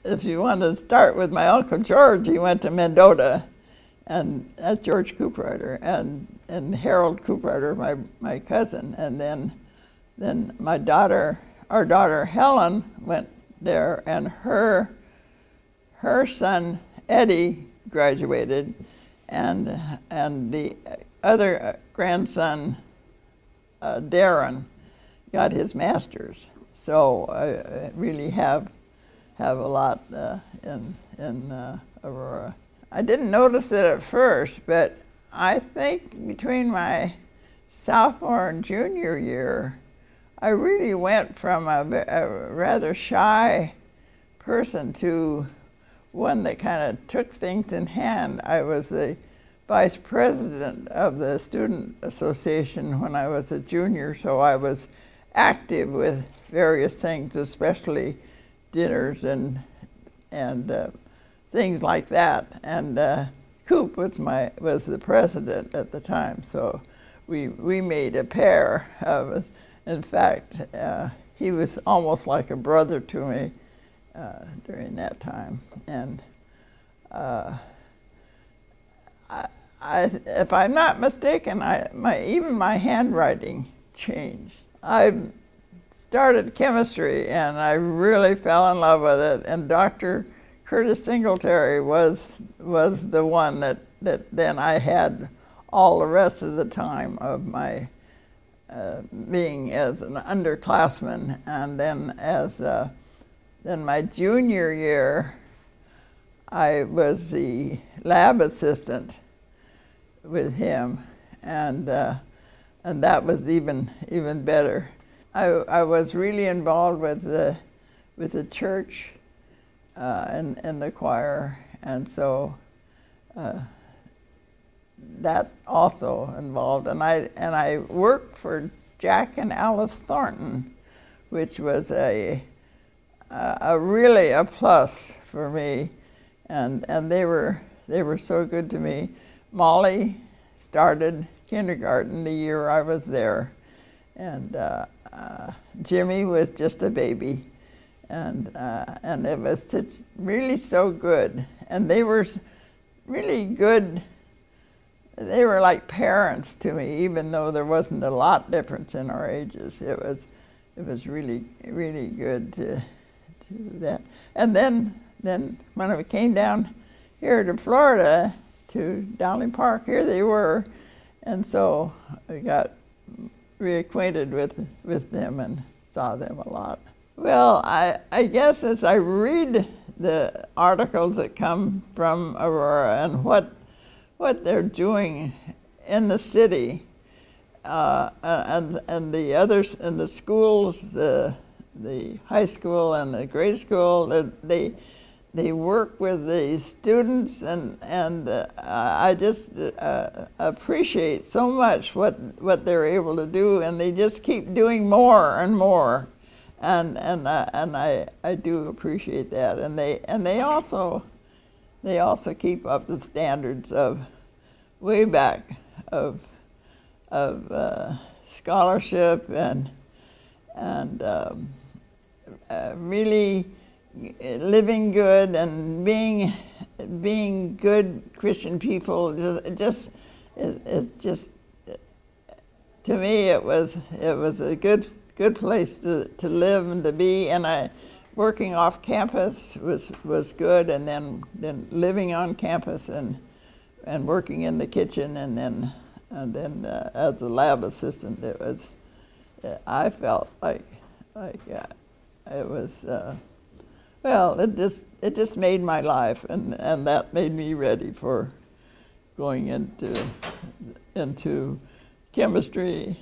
if you want to start with my Uncle George, he went to Mendota, and that's George Cooprider, and Harold Cooprider, my cousin, and then my daughter, our daughter Helen, went there, and her son Eddie graduated, and the other grandson Darren got his master's. So I really have a lot in Aurora. I didn't notice it at first, but I think between my sophomore and junior year, I really went from a rather shy person to one that kind of took things in hand. I was the vice president of the Student Association when I was a junior, so I was active with various things, especially dinners and things like that. And Coop was the president at the time, so we made a pair of us. In fact, he was almost like a brother to me during that time. And if I'm not mistaken, even my handwriting changed. I started chemistry, and I really fell in love with it. And Dr. Curtis Singletary was the one that then I had all the rest of the time of my being as an underclassman, and then then my junior year, I was the lab assistant with him, and that was even better. I was really involved with the church and the choir, and so that also involved. And I worked for Jack and Alice Thornton, which was a really a plus for me, and they were so good to me. Molly started kindergarten the year I was there, and Jimmy was just a baby, and it was really so good. And they were really good. They were like parents to me, even though there wasn't a lot difference in our ages. It was really good to do that. And then when I came down here to Florida, to Dowling Park, here they were, and so I got reacquainted with them and saw them a lot. Well, I guess as I read the articles that come from Aurora and what they're doing in the city, and the others in the schools, the high school and the grade school, they work with the students, and I just appreciate so much what they're able to do, and they just keep doing more and more, and I do appreciate that, and they also keep up the standards of way back of scholarship and really living good and being good Christian people. Just to me, it was a good place to live and to be. And working off campus was good, and then living on campus and working in the kitchen, and then as the lab assistant, it was. I felt like it was. Well, it just made my life, and that made me ready for going into chemistry.